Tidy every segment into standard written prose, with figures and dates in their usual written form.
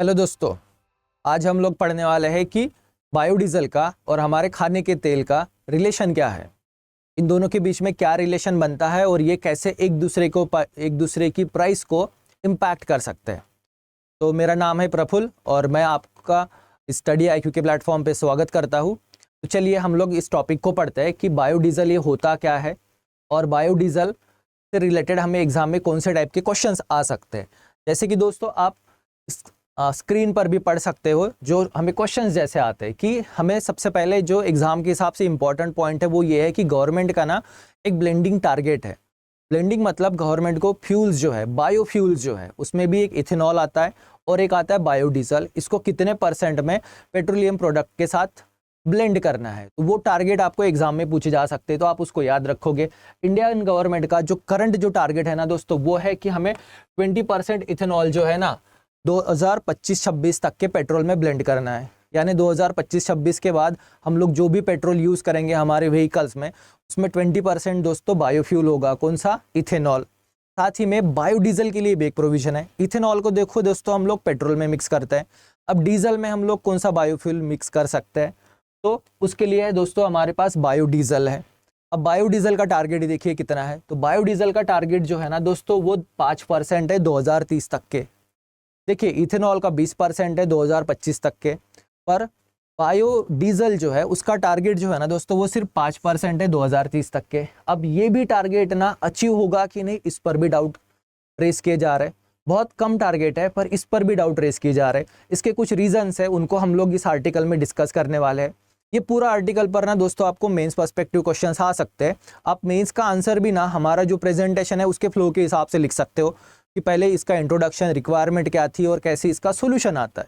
Hello दोस्तों, आज हम लोग पढ़ने वाले हैं कि बायोडीजल का और हमारे खाने के तेल का रिलेशन क्या है। इन दोनों के बीच में क्या रिलेशन बनता है और ये कैसे एक दूसरे की प्राइस को इम्पैक्ट कर सकते हैं। तो मेरा नाम है प्रफुल्ल और मैं आपका स्टडी IQ के प्लेटफॉर्म पे स्वागत करता हूँ। तो चलिए हम लोग इस टॉपिक को पढ़ते हैं कि बायोडीजल ये होता क्या है और बायोडीजल से रिलेटेड हमें एग्जाम में कौन से टाइप के क्वेश्चंस आ सकते हैं। जैसे कि दोस्तों आप स्क्रीन पर भी पढ़ सकते हो जो हमें क्वेश्चंस जैसे आते हैं कि हमें सबसे पहले जो एग्जाम के हिसाब से इंपॉर्टेंट पॉइंट है वो ये है कि गवर्नमेंट का ना एक ब्लेंडिंग टारगेट है। ब्लेंडिंग मतलब गवर्नमेंट को फ्यूल्स जो है, बायोफ्यूल्स जो है, उसमें भी एक इथेनॉल आता है और एक आता है बायोडीजल। इसको कितने % में पेट्रोलियम प्रोडक्ट के साथ ब्लेंड करना है, तो वो टारगेट आपको एग्जाम में पूछे जा सकते हैं, तो आप उसको याद रखोगे। इंडियन गवर्नमेंट का जो करंट जो टारगेट है ना दोस्तों, वो है कि हमें 20% इथेनॉल जो है ना 2025-26 तक के पेट्रोल में ब्लेंड करना है। यानी 2025-26 के बाद हम लोग जो भी पेट्रोल यूज़ करेंगे हमारे व्हीकल्स में, उसमें 20% दोस्तों बायोफ्यूल होगा। कौन सा? इथेनॉल। साथ ही में बायोडीजल के लिए भी एक प्रोविजन है। इथेनॉल को देखो दोस्तों हम लोग पेट्रोल में मिक्स करते हैं, अब डीजल में हम लोग कौन सा बायोफ्यूल मिक्स कर सकते हैं, तो उसके लिए है दोस्तों हमारे पास बायोडीजल है। अब बायोडीजल का टारगेट देखिए कितना है, तो बायोडीजल का टारगेट जो है ना दोस्तों वो 5% है 2030 तक के। देखिए इथेनॉल का 20% है 2025 तक के, पर बायोडीजल जो है उसका टारगेट जो है ना दोस्तों वो सिर्फ 5% है 2030 तक के। अब ये भी टारगेट ना अचीव होगा कि नहीं, इस पर भी डाउट रेस किए जा रहे हैं। बहुत कम टारगेट है पर इस पर भी डाउट रेस किए जा रहे हैं। इसके कुछ रीजंस है, उनको हम लोग इस आर्टिकल में डिस्कस करने वाले हैं। ये पूरा आर्टिकल पर ना दोस्तों आपको मेंस पर्सपेक्टिव क्वेश्चंस आ सकते हैं। आप मेंस का आंसर भी ना हमारा जो प्रेजेंटेशन है उसके फ्लो के हिसाब से लिख सकते हो कि पहले इसका इंट्रोडक्शन, रिक्वायरमेंट क्या थी और कैसे इसका सोल्यूशन आता है।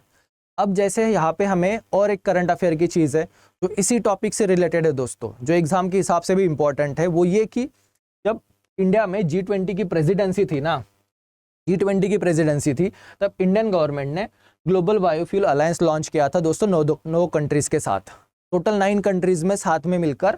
अब जैसे यहाँ पे हमें और एक करंट अफेयर की चीज़ है जो इसी टॉपिक से रिलेटेड है दोस्तों, जो एग्जाम के हिसाब से भी इंपॉर्टेंट है, वो ये कि जब इंडिया में G20 की प्रेसिडेंसी थी ना, G20 की प्रेसिडेंसी थी, तब इंडियन गवर्नमेंट ने ग्लोबल बायोफ्यूल अलायंस लॉन्च किया था दोस्तों 9 कंट्रीज के साथ। टोटल 9 कंट्रीज में साथ में मिलकर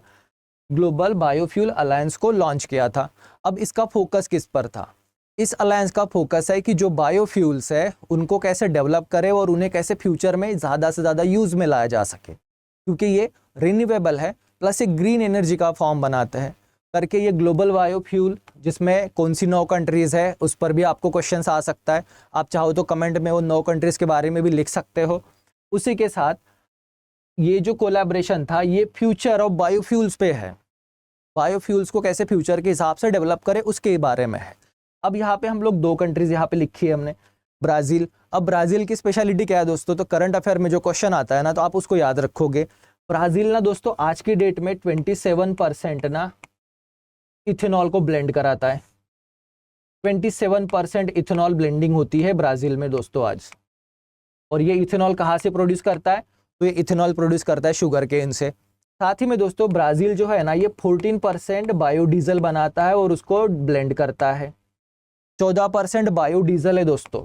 ग्लोबल बायोफ्यूल अलायंस को लॉन्च किया था। अब इसका फोकस किस पर था? इस अलायंस का फोकस है कि जो बायोफ्यूल्स है उनको कैसे डेवलप करे और उन्हें कैसे फ्यूचर में ज़्यादा से ज़्यादा यूज़ में लाया जा सके, क्योंकि ये रिन्यूएबल है प्लस एक ग्रीन एनर्जी का फॉर्म बनाते हैं करके। ये ग्लोबल बायोफ्यूल जिसमें कौन सी 9 कंट्रीज़ है उस पर भी आपको क्वेश्चन आ सकता है। आप चाहो तो कमेंट में वो 9 कंट्रीज़ के बारे में भी लिख सकते हो। उसी के साथ ये जो कोलैबोरेशन था ये फ्यूचर ऑफ बायोफ्यूल्स पे है, बायोफ्यूल्स को कैसे फ्यूचर के हिसाब से डेवलप करे उसके बारे में है। अब यहाँ पे हम लोग 2 कंट्रीज यहाँ पे लिखी है हमने, ब्राज़ील। अब ब्राज़ील की स्पेशलिटी क्या है दोस्तों, तो करंट अफेयर में जो क्वेश्चन आता है ना तो आप उसको याद रखोगे। ब्राज़ील ना दोस्तों आज की डेट में 27% ना इथेनॉल को ब्लेंड कराता है। 27% इथेनॉल ब्लेंडिंग होती है ब्राज़ील में दोस्तों आज। और ये इथेनॉल कहाँ से प्रोड्यूस करता है, तो ये इथेनॉल प्रोड्यूस करता है शुगर केन से। साथ ही में दोस्तों ब्राज़ील जो है ना ये 14% बायोडीजल बनाता है और उसको ब्लेंड करता है। 14% बायोडीजल है दोस्तों।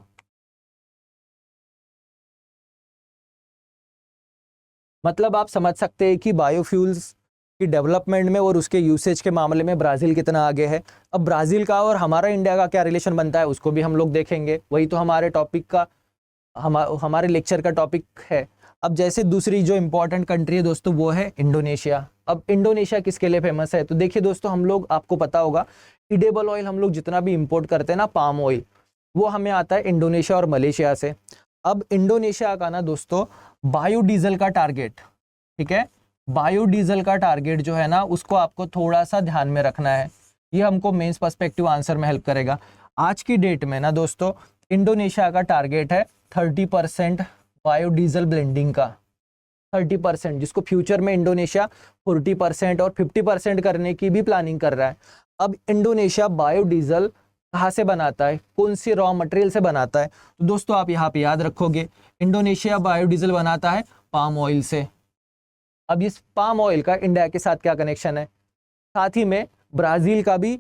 मतलब आप समझ सकते हैं कि बायोफ्यूल्स की डेवलपमेंट में और उसके यूसेज के मामले में ब्राज़ील कितना आगे है। अब ब्राज़ील का और हमारा इंडिया का क्या रिलेशन बनता है उसको भी हम लोग देखेंगे, वही तो हमारे टॉपिक का हमारे लेक्चर का टॉपिक है। अब जैसे दूसरी जो इंपॉर्टेंट कंट्री है दोस्तों वो है इंडोनेशिया। अब इंडोनेशिया किसके लिए फेमस है, तो देखिए दोस्तों हम लोग, आपको पता होगा इडेबल ऑयल हम लोग जितना भी इंपोर्ट करते हैं ना, पाम ऑयल, वो हमें आता है इंडोनेशिया और मलेशिया से। अब इंडोनेशिया का ना दोस्तों बायोडीजल का टारगेट, ठीक है, बायोडीजल का टारगेट जो है ना उसको आपको थोड़ा सा ध्यान में रखना है। ये हमको मेंस पर्सपेक्टिव आंसर में हेल्प करेगा। आज की डेट में ना दोस्तों इंडोनेशिया का टारगेट है 30% बायोडीजल ब्लेंडिंग का, 30%, जिसको फ्यूचर में इंडोनेशिया 40% और 50% करने की भी प्लानिंग कर रहा है। अब इंडोनेशिया बायोडीजल कहाँ से बनाता है, कौन सी रॉ मटेरियल से बनाता है, तो दोस्तों आप यहाँ पे याद रखोगे इंडोनेशिया बायोडीजल बनाता है पाम ऑयल से। अब इस पाम ऑयल का इंडिया के साथ क्या कनेक्शन है, साथ ही में ब्राज़ील का भी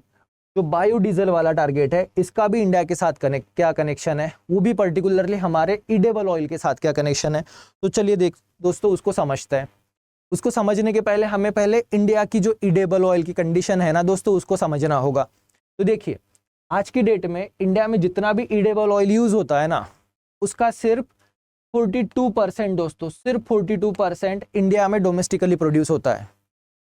जो बायोडीजल वाला टारगेट है इसका भी इंडिया के साथ क्या कनेक्शन है, वो भी पर्टिकुलरली हमारे ईडेबल ऑयल के साथ क्या कनेक्शन है। तो चलिए दोस्तों उसको समझते हैं। उसको समझने के पहले हमें पहले इंडिया की जो ईडेबल ऑयल की कंडीशन है ना दोस्तों उसको समझना होगा। तो देखिए आज की डेट में इंडिया में जितना भी ईडेबल ऑयल यूज होता है ना उसका सिर्फ 42% दोस्तों, सिर्फ 42% इंडिया में डोमेस्टिकली प्रोड्यूस होता है।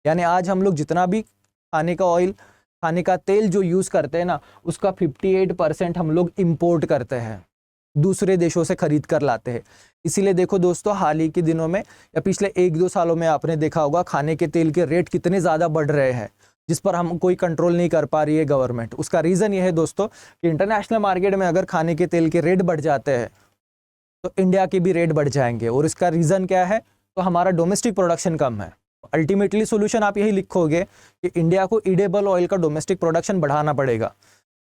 यानी आज हम लोग जितना भी खाने का ऑयल, खाने का तेल जो यूज़ करते हैं ना, उसका 58% हम लोग इंपोर्ट करते हैं, दूसरे देशों से खरीद कर लाते हैं। इसीलिए देखो दोस्तों, हाल ही के दिनों में या पिछले 1-2 सालों में आपने देखा होगा खाने के तेल के रेट कितने ज़्यादा बढ़ रहे हैं, जिस पर हम कोई कंट्रोल नहीं कर पा रही है गवर्नमेंट। उसका रीज़न ये है दोस्तों कि इंटरनेशनल मार्केट में अगर खाने के तेल के रेट बढ़ जाते हैं तो इंडिया के भी रेट बढ़ जाएंगे। और इसका रीज़न क्या है? तो हमारा डोमेस्टिक प्रोडक्शन कम है। अल्टीमेटली सोल्यूशन आप यही लिखोगे कि इंडिया को ईडेबल ऑयल का डोमेस्टिक प्रोडक्शन बढ़ाना पड़ेगा,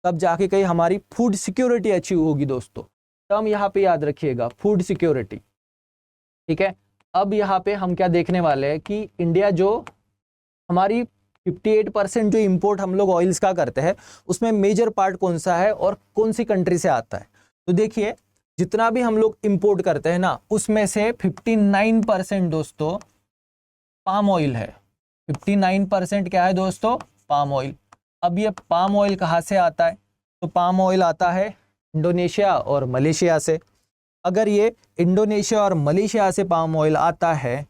तब जाके कहीं हमारी फूड सिक्योरिटी अचीव होगी दोस्तों। टर्म यहाँ पे याद रखिएगा, फूड सिक्योरिटी, ठीक है। अब यहाँ पे हम क्या देखने वाले हैं कि इंडिया जो हमारी 58% जो इंपोर्ट हम लोग ऑयल्स का करते हैं, उसमें मेजर पार्ट कौन सा है और कौन सी कंट्री से आता है। तो देखिए, जितना भी हम लोग इंपोर्ट करते हैं ना, उसमें से 59% दोस्तों पाम ऑयल है। 59% क्या है दोस्तों? Palm oil. अब ये पाम ऑयल कहाँ से आता है? तो पाम ऑयल आता है इंडोनेशिया और मलेशिया से। अगर ये इंडोनेशिया और मलेशिया से पाम ऑयल आता है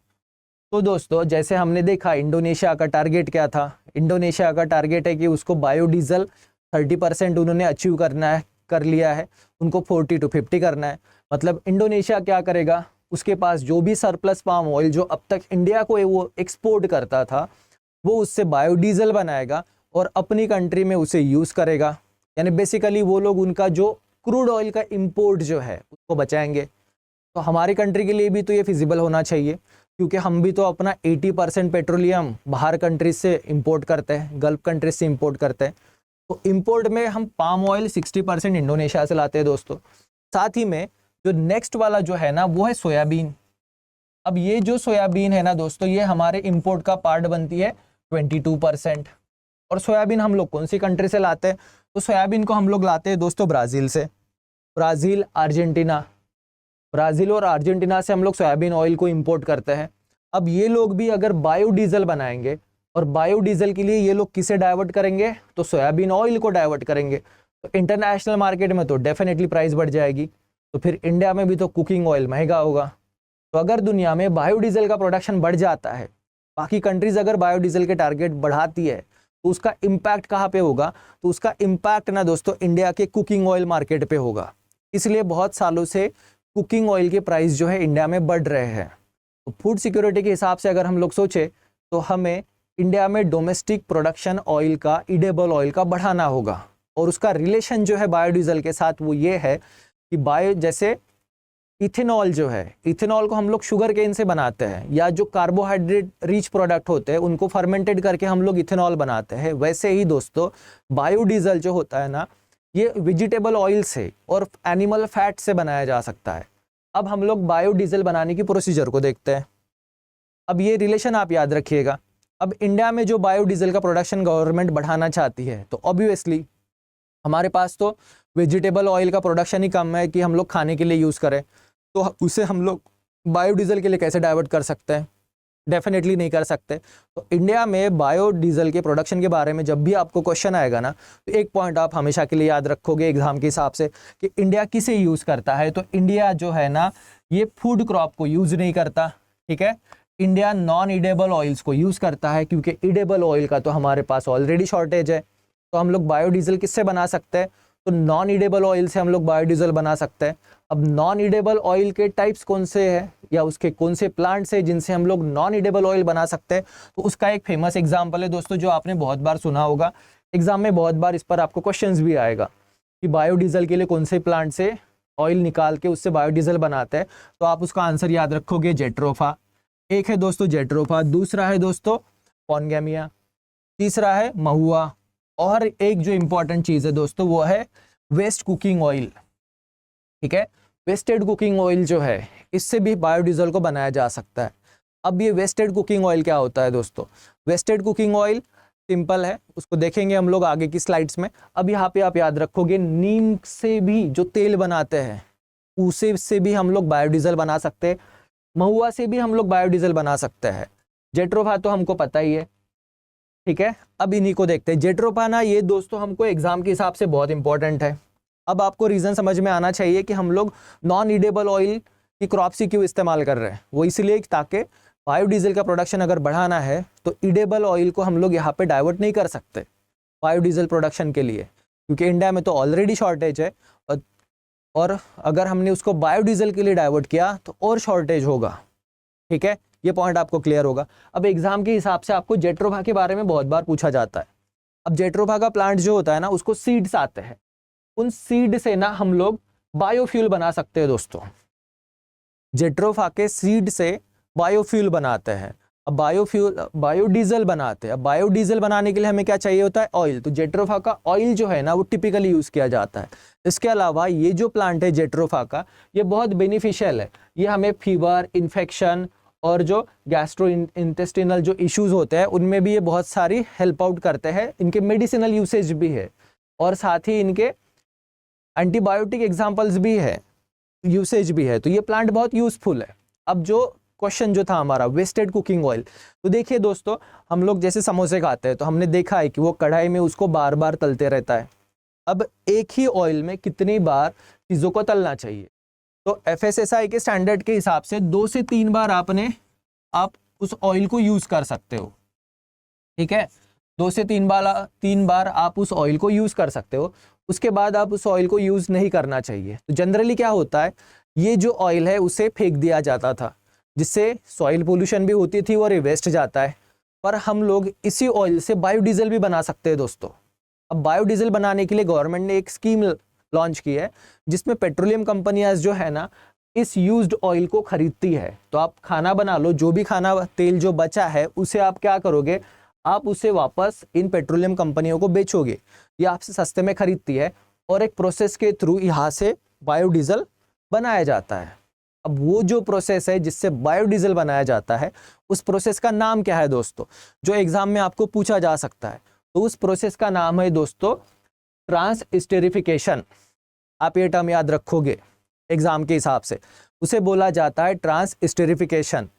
तो दोस्तों, जैसे हमने देखा इंडोनेशिया का टारगेट क्या था, इंडोनेशिया का टारगेट है कि उसको बायोडीजल 30% उन्होंने अचीव करना है, कर लिया है, उनको 40 to 50 करना है। मतलब इंडोनेशिया क्या करेगा, उसके पास जो भी सरप्लस पाम ऑयल जो अब तक इंडिया को वो एक्सपोर्ट करता था, वो उससे बायोडीजल बनाएगा और अपनी कंट्री में उसे यूज़ करेगा। यानी बेसिकली वो लोग उनका जो क्रूड ऑयल का इंपोर्ट जो है उसको बचाएंगे। तो हमारी कंट्री के लिए भी तो ये फिजिबल होना चाहिए, क्योंकि हम भी तो अपना 80% पेट्रोलियम बाहर कंट्रीज से इंपोर्ट करते हैं, गल्फ कंट्रीज से इंपोर्ट करते हैं। तो इंपोर्ट में हम पाम ऑयल 60% इंडोनेशिया से लाते हैं दोस्तों। साथ ही में जो नेक्स्ट वाला जो है ना, वो है सोयाबीन। अब ये जो सोयाबीन है ना दोस्तों, ये हमारे इंपोर्ट का पार्ट बनती है 22%। और सोयाबीन हम लोग कौन सी कंट्री से लाते हैं? तो सोयाबीन को हम लोग लाते हैं दोस्तों ब्राज़ील से। ब्राज़ील, अर्जेंटीना, ब्राज़ील और अर्जेंटीना से हम लोग सोयाबीन ऑयल को इंपोर्ट करते हैं। अब ये लोग भी अगर बायोडीजल बनाएंगे, और बायोडीजल के लिए ये लोग किसे डाइवर्ट करेंगे? तो सोयाबीन ऑयल को डाइवर्ट करेंगे। तो इंटरनेशनल मार्केट में तो डेफिनेटली प्राइस बढ़ जाएगी, तो फिर इंडिया में भी तो कुकिंग ऑयल महंगा होगा। तो अगर दुनिया में बायोडीजल का प्रोडक्शन बढ़ जाता है, बाकी कंट्रीज अगर बायोडीजल के टारगेट बढ़ाती है, तो उसका इम्पैक्ट कहाँ पे होगा? तो उसका इम्पैक्ट ना दोस्तों इंडिया के कुकिंग ऑयल मार्केट पे होगा। इसलिए बहुत सालों से कुकिंग ऑयल के प्राइस जो है इंडिया में बढ़ रहे हैं। तो फूड सिक्योरिटी के हिसाब से अगर हम लोग सोचे, तो हमें इंडिया में डोमेस्टिक प्रोडक्शन ऑयल का, ईडेबल ऑयल का बढ़ाना होगा। और उसका रिलेशन जो है बायोडीजल के साथ वो ये है कि जैसे इथेनॉल जो है, इथेनॉल को हम लोग शुगर केन से बनाते हैं, या जो कार्बोहाइड्रेट रिच प्रोडक्ट होते हैं उनको फर्मेंटेड करके हम लोग इथेनॉल बनाते हैं। वैसे ही दोस्तों बायोडीजल जो होता है ना, ये वेजिटेबल ऑयल से और एनिमल फैट से बनाया जा सकता है। अब हम लोग बायोडीजल बनाने की प्रोसीजर को देखते हैं। अब ये रिलेशन आप याद रखिएगा। अब इंडिया में जो बायोडीजल का प्रोडक्शन गवर्नमेंट बढ़ाना चाहती है, तो ऑब्वियसली हमारे पास तो वेजिटेबल ऑयल का प्रोडक्शन ही कम है कि हम लोग खाने के लिए यूज़ करें, तो उसे हम लोग बायोडीजल के लिए कैसे डाइवर्ट कर सकते हैं? डेफिनेटली नहीं कर सकते। तो इंडिया में बायोडीजल के प्रोडक्शन के बारे में जब भी आपको क्वेश्चन आएगा ना, तो एक पॉइंट आप हमेशा के लिए याद रखोगे एग्जाम के हिसाब से कि इंडिया किसे यूज़ करता है। तो इंडिया जो है ना, ये फूड क्रॉप को यूज़ नहीं करता, ठीक है। इंडिया नॉन ईडेबल ऑयल्स को यूज़ करता है, क्योंकि ईडेबल ऑयल का तो हमारे पास ऑलरेडी शॉर्टेज है। तो हम लोग बायोडीजल किससे बना सकते हैं? तो नॉन ईडेबल ऑयल से हम लोग बायोडीजल बना सकते हैं। अब नॉन ईडेबल ऑयल के टाइप्स कौन से हैं, या उसके कौन से प्लांट्स हैं जिनसे हम लोग नॉन ईडेबल ऑयल बना सकते हैं? तो उसका एक फेमस एग्जांपल है दोस्तों, जो आपने बहुत बार सुना होगा, एग्जाम में बहुत बार इस पर आपको क्वेश्चंस भी आएगा कि बायोडीजल के लिए कौन से प्लांट से ऑयल निकाल के उससे बायोडीजल बनाते हैं। तो आप उसका आंसर याद रखोगे, जेट्रोफा। एक है दोस्तों जेट्रोफा, दूसरा है दोस्तों पॉनगेमिया, तीसरा है महुआ, और एक जो इंपॉर्टेंट चीज़ है दोस्तों वो है वेस्ट कुकिंग ऑयल, ठीक है। वेस्टेड कुकिंग ऑयल जो है, इससे भी बायोडीजल को बनाया जा सकता है। अब ये वेस्टेड कुकिंग ऑयल क्या होता है दोस्तों? वेस्टेड कुकिंग ऑयल सिंपल है, उसको देखेंगे हम लोग आगे की स्लाइड्स में। अब यहाँ पे आप याद रखोगे, नीम से भी जो तेल बनाते हैं उसे से भी हम लोग बायोडीजल बना सकते हैं, महुआ से भी हम लोग बायोडीजल बना सकते हैं। जेट्रोफा तो हमको पता ही है, ठीक है। अब इन्हीं को देखते हैं। जेट्रोफा ना, ये दोस्तों हमको एग्जाम के हिसाब से बहुत इंपॉर्टेंट है। अब आपको रीज़न समझ में आना चाहिए कि हम लोग नॉन ईडेबल ऑयल कि क्रॉप सी क्यों इस्तेमाल कर रहे हैं? वो इसलिए ताकि बायोडीजल का प्रोडक्शन अगर बढ़ाना है तो ईडेबल ऑयल को हम लोग यहाँ पे डाइवर्ट नहीं कर सकते बायोडीजल प्रोडक्शन के लिए, क्योंकि इंडिया में तो ऑलरेडी शॉर्टेज है, और अगर हमने उसको बायोडीजल के लिए डाइवर्ट किया तो और शॉर्टेज होगा। ठीक है, ये पॉइंट आपको क्लियर होगा। अब एग्जाम के हिसाब से आपको जेट्रोफा के बारे में बहुत बार पूछा जाता है। अब जेट्रोफा का प्लांट जो होता है ना, उसको सीड्स आते हैं, उन सीड से ना हम लोग बायोफ्यूल बना सकते हैं दोस्तों। जेट्रोफा के सीड से बायोफ्यूल बनाते हैं। अब बायोडीजल बनाते हैं। अब बायोडीजल बनाने के लिए हमें क्या चाहिए होता है? ऑयल। तो जेट्रोफा का ऑयल जो है ना, वो टिपिकली यूज किया जाता है। इसके अलावा ये जो प्लांट है जेट्रोफा का, ये बहुत बेनिफिशियल है। ये हमें फीवर, इन्फेक्शन और जो गैस्ट्रो इंटेस्टिनल जो इश्यूज होते हैं उनमें भी ये बहुत सारी हेल्प आउट करते हैं। इनके मेडिसिनल यूसेज भी है और साथ ही इनके एंटीबायोटिक एग्जाम्पल्स भी है, यूसेज भी है। तो ये प्लांट बहुत यूजफुल है। अब जो क्वेश्चन जो था हमारा वेस्टेड कुकिंग ऑयल, तो देखिए दोस्तों, हम लोग जैसे समोसे खाते हैं तो हमने देखा है कि वो कढ़ाई में उसको बार बार तलते रहता है। अब एक ही ऑयल में कितनी बार चीज़ों को तलना चाहिए? तो FSSAI के स्टैंडर्ड के हिसाब से 2 से 3 बार आप उस ऑयल को यूज़ कर सकते हो। ठीक है, 2 से 3 बार आप उस ऑयल को यूज़ कर सकते हो। उसके बाद आप उस ऑयल को यूज़ नहीं करना चाहिए। तो जनरली क्या होता है, ये जो ऑयल है उसे फेंक दिया जाता था, जिससे सॉइल पोल्यूशन भी होती थी और ये वेस्ट जाता है। पर हम लोग इसी ऑयल से बायोडीजल भी बना सकते हैं दोस्तों। अब बायोडीजल बनाने के लिए गवर्नमेंट ने एक स्कीम लॉन्च की है, जिसमें पेट्रोलियम कंपनियां जो है ना, इस यूज्ड ऑयल को खरीदती है। तो आप खाना बना लो, जो भी खाना तेल जो बचा है उसे आप क्या करोगे, आप उसे वापस इन पेट्रोलियम कंपनियों को बेचोगे। ये आपसे सस्ते में खरीदती है और एक प्रोसेस के थ्रू यहाँ से बायोडीजल बनाया जाता है। अब वो जो प्रोसेस है जिससे बायोडीजल बनाया जाता है, उस प्रोसेस का नाम क्या है दोस्तों, जो एग्जाम में आपको पूछा जा सकता है? तो उस प्रोसेस का नाम है दोस्तों ट्रांसस्टेरिफिकेशन। आप ये टर्म याद रखोगे एग्जाम के हिसाब से, उसे बोला जाता है ट्रांसस्टेरिफिकेशन।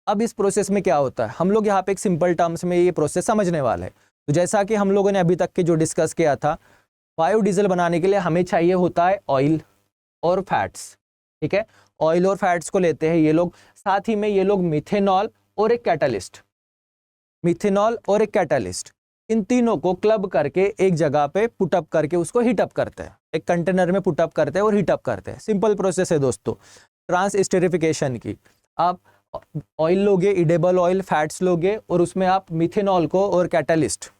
अब इस प्रोसेस में क्या होता है, हम लोग यहाँ पे एक सिंपल टर्म्स में ये प्रोसेस समझने वाले हैं। तो जैसा कि हम लोगों ने अभी तक के जो डिस्कस किया था, बायोडीजल बनाने के लिए हमें चाहिए होता है ऑयल और फैट्स। ठीक है, ऑयल और फैट्स को लेते हैं ये लोग, साथ ही में ये लोग मिथेनॉल और एक कैटालिस्ट, इन तीनों को क्लब करके एक जगह पे पुटअप करके उसको हीटअप करते हैं, एक कंटेनर में पुटअप करते हैं और हीटअप करते हैं। सिंपल प्रोसेस है दोस्तों ट्रांसस्टेरिफिकेशन की। आप ऑयल लोगे, इडेबल ऑयल, फैट्स लोगे और उसमें आप मिथेनॉल को और कैटालिस्ट,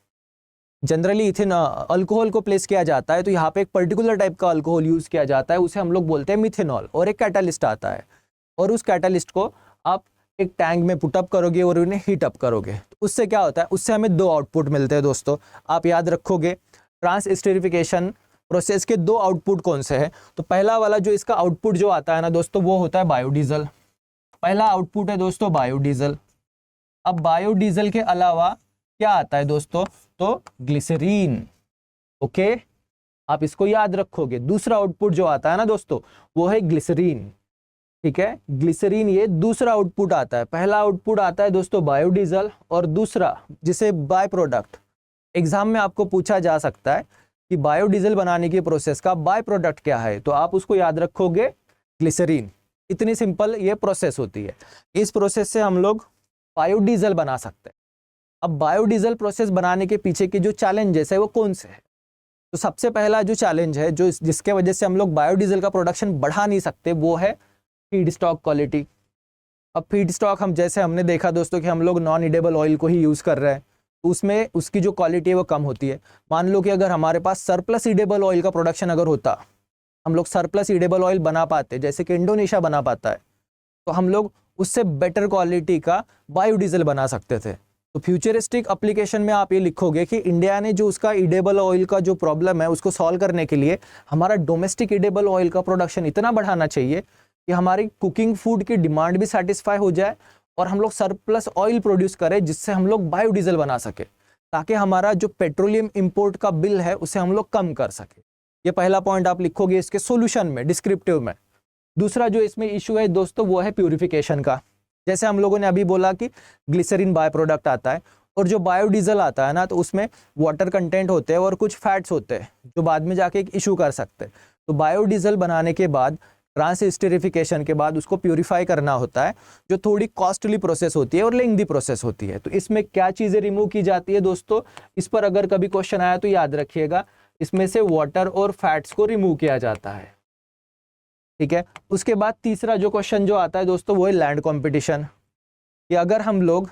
जनरली अल्कोहल को प्लेस किया जाता है। तो यहाँ पे एक पर्टिकुलर टाइप का अल्कोहल यूज किया जाता है, उसे हम लोग बोलते हैं मिथेनॉल, और एक कैटालिस्ट आता है, और उस कैटालिस्ट को आप एक टैंक में पुटअप करोगे और उन्हें हीटअप करोगे। तो उससे क्या होता है, उससे हमें 2 आउटपुट मिलते हैं दोस्तों। आप याद रखोगे ट्रांसस्टेरिफिकेशन प्रोसेस के 2 आउटपुट कौन से हैं? तो पहला वाला जो इसका आउटपुट जो आता है ना दोस्तों, वो होता है बायोडीजल। पहला आउटपुट है दोस्तों बायोडीजल। अब बायोडीजल के अलावा क्या आता है दोस्तों, तो ग्लिसरीन। ओके, आप इसको याद रखोगे। दूसरा आउटपुट जो आता है ना दोस्तों, वो है ग्लिसरीन। ठीक है, ग्लिसरीन ये दूसरा आउटपुट आता है। पहला आउटपुट आता है दोस्तों बायोडीजल, और दूसरा जिसे बाय प्रोडक्ट, एग्जाम में आपको पूछा जा सकता है कि बायोडीजल बनाने की प्रोसेस का बाय प्रोडक्ट क्या है, तो आप उसको याद रखोगे ग्लिसरीन। इतनी सिंपल ये प्रोसेस होती है। इस प्रोसेस से हम लोग बायोडीजल बना सकते हैं। अब बायोडीजल प्रोसेस बनाने के पीछे के जो चैलेंजेस है वो कौन से हैं? तो सबसे पहला जो चैलेंज है, जो जिसके वजह से हम लोग बायोडीजल का प्रोडक्शन बढ़ा नहीं सकते, वो है फीड स्टॉक क्वालिटी। अब फीड स्टॉक जैसे हमने देखा दोस्तों कि हम लोग नॉन इडेबल ऑयल को ही यूज़ कर रहे हैं, तो उसमें उसकी जो क्वालिटी है वो कम होती है। मान लो कि अगर हमारे पास सरप्लस इडेबल ऑयल का प्रोडक्शन अगर होता, हम लोग सरप्लस इडेबल ऑयल बना पाते, जैसे कि इंडोनेशिया बना पाता है, तो हम लोग उससे बेटर क्वालिटी का बायोडीजल बना सकते थे। तो फ्यूचरिस्टिक एप्लीकेशन में आप ये लिखोगे कि इंडिया ने जो उसका इडेबल ऑयल का जो प्रॉब्लम है उसको सॉल्व करने के लिए हमारा डोमेस्टिक इडेबल ऑयल का प्रोडक्शन इतना बढ़ाना चाहिए कि हमारी कुकिंग फूड की डिमांड भी सेटिस्फाई हो जाए और हम लोग सरप्लस ऑयल प्रोड्यूस करें, जिससे हम लोग बायोडीजल बना सके, ताकि हमारा जो पेट्रोलियम इंपोर्ट का बिल है उसे हम लोग कम कर सके। ये पहला पॉइंट आप लिखोगे इसके सॉल्यूशन में, डिस्क्रिप्टिव में। दूसरा जो इसमें इशू है दोस्तों, वो है प्यूरिफिकेशन का। जैसे हम लोगों ने अभी बोला कि ग्लिसरीन बाय प्रोडक्ट आता है, और जो बायोडीजल आता है ना, तो उसमें वाटर कंटेंट होते हैं और कुछ फैट्स होते हैं जो बाद में जाके एक इशू कर सकते हैं। तो बायोडीजल बनाने के बाद ट्रांसस्टेरिफिकेशन के बाद उसको प्यूरिफाई करना होता है, जो थोड़ी कॉस्टली प्रोसेस होती है और लेंथी प्रोसेस होती है। तो इसमें क्या चीज़ें रिमूव की जाती है दोस्तों, इस पर अगर कभी क्वेश्चन आया तो याद रखिएगा, इसमें से वाटर और फैट्स को रिमूव किया जाता है। ठीक है, उसके बाद तीसरा जो क्वेश्चन जो आता है दोस्तों वो है लैंड कॉम्पिटिशन, कि अगर हम लोग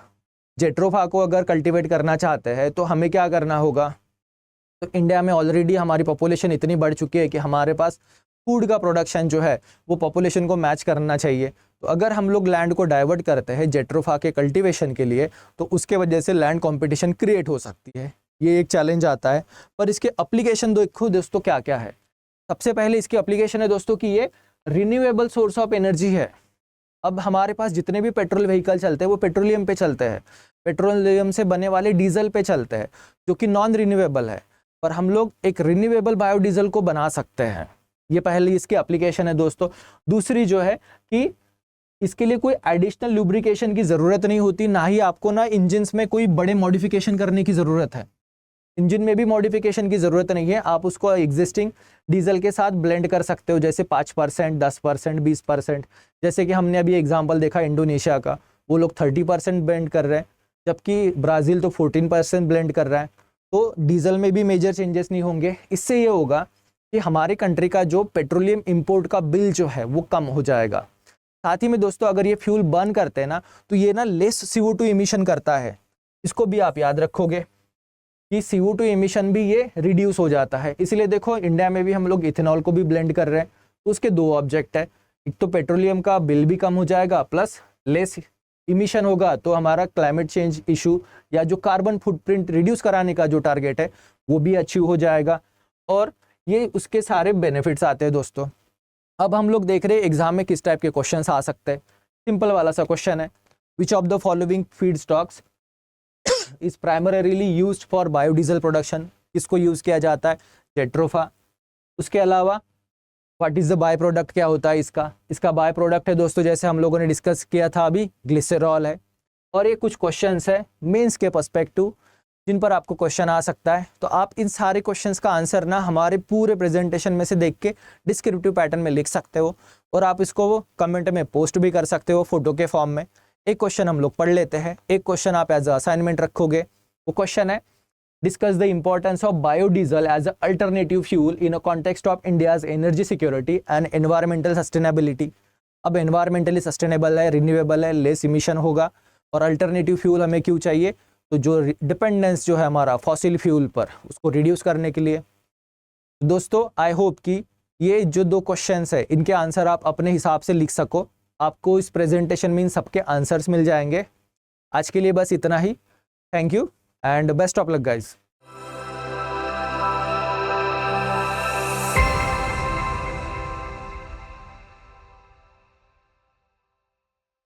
जेट्रोफा को अगर कल्टीवेट करना चाहते हैं तो हमें क्या करना होगा। तो इंडिया में ऑलरेडी हमारी पॉपुलेशन इतनी बढ़ चुकी है कि हमारे पास फूड का प्रोडक्शन जो है वो पॉपुलेशन को मैच करना चाहिए। तो अगर हम लोग लैंड को डाइवर्ट करते हैं जेट्रोफा के कल्टीवेशन के लिए तो उसके वजह से लैंड कंपटीशन क्रिएट हो सकती है, ये एक चैलेंज आता है। पर इसके एप्लीकेशन देखो दोस्तों क्या क्या है। सबसे पहले इसकी एप्लीकेशन है दोस्तों कि ये रिन्यूएबल सोर्स ऑफ एनर्जी है। अब हमारे पास जितने भी पेट्रोल व्हीकल चलते हैं वो पेट्रोलियम पे चलते हैं, पेट्रोलियम से बने वाले डीजल पे चलते हैं जो कि नॉन रिन्यूएबल है, पर हम लोग एक रिन्यूएबल बायोडीजल को बना सकते हैं। ये पहली इसकी एप्लीकेशन है दोस्तों। दूसरी जो है कि इसके लिए कोई एडिशनल लुब्रिकेशन की ज़रूरत नहीं होती, ना ही आपको ना इंजन्स में कोई बड़े मॉडिफिकेशन करने की ज़रूरत है। इंजन में भी मॉडिफिकेशन की ज़रूरत नहीं है, आप उसको एग्जिस्टिंग डीजल के साथ ब्लेंड कर सकते हो, जैसे 5%, 10%, 20%। जैसे कि हमने अभी एग्जाम्पल देखा इंडोनेशिया का, वो लोग 30% ब्लेंड कर रहे हैं, जबकि ब्राज़ील तो 14% ब्लेंड कर रहा है। तो डीजल में भी मेजर चेंजेस नहीं होंगे। इससे ये होगा कि हमारे कंट्री का जो पेट्रोलियम इंपोर्ट का बिल जो है वो कम हो जाएगा। साथ ही में दोस्तों अगर ये फ्यूल बर्न करते हैं ना तो ये ना लेस CO2 इमिशन करता है, इसको भी आप याद रखोगे कि CO2 इमिशन भी ये रिड्यूस हो जाता है। इसलिए देखो इंडिया में भी हम लोग इथेनॉल को भी ब्लेंड कर रहे हैं, तो उसके दो ऑब्जेक्ट है, एक तो पेट्रोलियम का बिल भी कम हो जाएगा प्लस लेस इमिशन होगा, तो हमारा क्लाइमेट चेंज इशू या जो कार्बन फुटप्रिंट रिड्यूस कराने का जो टारगेट है वो भी अचीव हो जाएगा, और ये उसके सारे बेनिफिट्स आते हैं दोस्तों। अब हम लोग देख रहे हैं एग्जाम में किस टाइप के क्वेश्चंस आ सकते हैं। सिंपल वाला सा क्वेश्चन है, which of the following feed stocks is primarily used for biodiesel production, किसको यूज किया जाता है, जेट्रोफा। उसके अलावा what is the by product, क्या होता है इसका बाय प्रोडक्ट है दोस्तों, जैसे हम लोगों ने डिस्कस किया था अभी, ग्लिसरॉल है। और ये कुछ क्वेश्चंस है मेंस के पर्सपेक्टिव जिन पर आपको क्वेश्चन आ सकता है, तो आप इन सारे क्वेश्चंस का आंसर ना हमारे पूरे प्रेजेंटेशन में से देख के डिस्क्रिप्टिव पैटर्न में लिख सकते हो, और आप इसको कमेंट में पोस्ट भी कर सकते हो फोटो के फॉर्म में। एक क्वेश्चन हम लोग पढ़ लेते हैं, एक क्वेश्चन आप एज अ असाइनमेंट रखोगे। वो क्वेश्चन है, discuss the importance of biodiesel as a alternative fuel in a context of India's energy security and environmental sustainability. अब एनवायरमेंटली सस्टेनेबल है, रिन्यूएबल है, लेस इमिशन होगा, और अल्टरनेटिव फ्यूल हमें क्यों चाहिए, तो जो डिपेंडेंस जो है हमारा फॉसिल फ्यूल पर उसको रिड्यूस करने के लिए। दोस्तों आई होप कि ये जो दो क्वेश्चंस है इनके आंसर आप अपने हिसाब से लिख सको, आपको इस प्रेजेंटेशन में इन सबके आंसर्स मिल जाएंगे। आज के लिए बस इतना ही, thank you and best of luck guys.